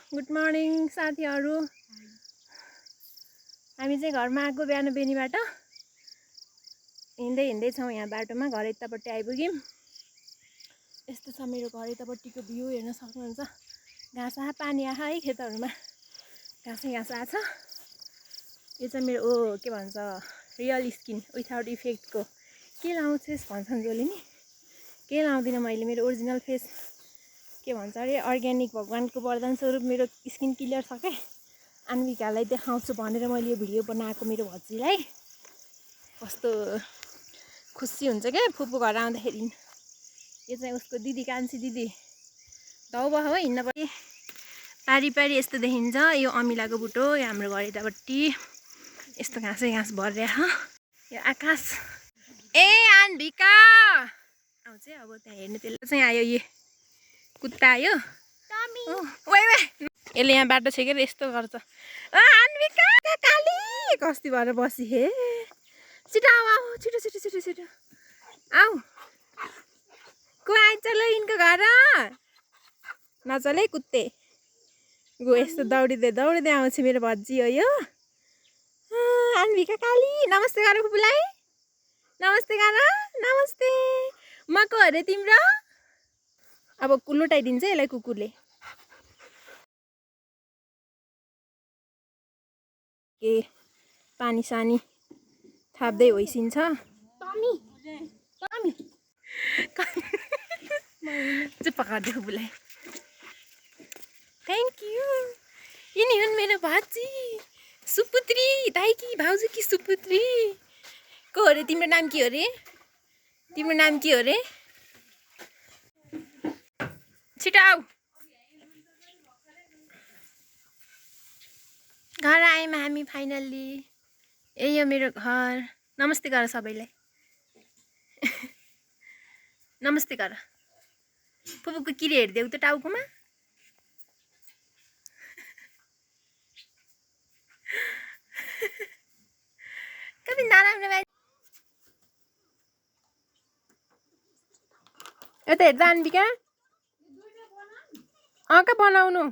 Good morning साथीहरु। हामी चाहिँ घरमा आएको बिहान बेनीबाट हिँड्दै हिँड्दै छौं। यहाँ बाटोमा घर यतापट्टि आइपुग्यौं। यस्तो छ मेरो घर यतापट्टिको भ्यू हेर्न सक्नुहुन्छ। घाँस पानी आहा है खेतहरुमा घाँसै घाँस आछ। यो चाहिँ मेरो के भन्छ रियल स्किन विथआउट इफेक्टको के लाउँछस् भन्छन् जसले नि के लाउँदिन मैले मेरो ओरिजिनल फेस के भन्छ अरे अर्ग्यानिक भगवानको वरदान स्वरूप मेरो स्किन क्लियर छ के अन्विकालाई देखाउँछु भनेर मैले यो भिडियो बनाएको। मेरो भज्जीलाई कस्तो खुसी हुन्छ के फुपू घर आउँदाखेरि। यो चाहिँ उसको दिदी कान्छी दिदी दाउबा हो हिँड्न पनि पारी पारी यस्तो देखिन्छ। यो अमिलाको बुटो यो हाम्रो घर यतापट्टि यस्तो घाँसै घाँस भर्या ह। यो आकाश ए अन्विका आउँछ अब त्यहाँ हेर्नु। त्यसले चाहिँ आयो यो कुत्ता आयो ओइ ओइ यसले यहाँ बाटो छेकेर यस्तो गर्छ। अन्विका काली कस्ती भएर बसी हे छिटो आऊ आऊ छिटो छिटो छिटो छिटो आऊ। को आइन्छ ल यिनको घर नचले कुत्ते गो यस्तो दौडिँदै दौडिँदै आउँछ मेरो भज्जी हो यो अन्विका काली। नमस्ते गर फुपूलाई नमस्ते गर नमस्ते। म को अरे तिम्रो अब लुटाइदिन्छ यसलाई कुकुरले। के पानी सानी थाप्दै होइसिन्छ। चुप्प गरिदियो फुपूलाई। Thank you. यिनी हुन् मेरो भाजी सुपुत्री दाइकी भाउजू कि सुपुत्री। को अरे तिम्रो नाम के हो रे तिम्रो नाम के हो रे छिटो आऊ। घर आयौँ हामी फाइनल्ली। ए यो मेरो घर। नमस्ते गर सबैलाई नमस्ते गर। फुपूको किरी हेरिदेऊ त टाउकोमा। कति नराम्रो बाई यता हेर्दा अन्विका अँ कहाँ बनाउनु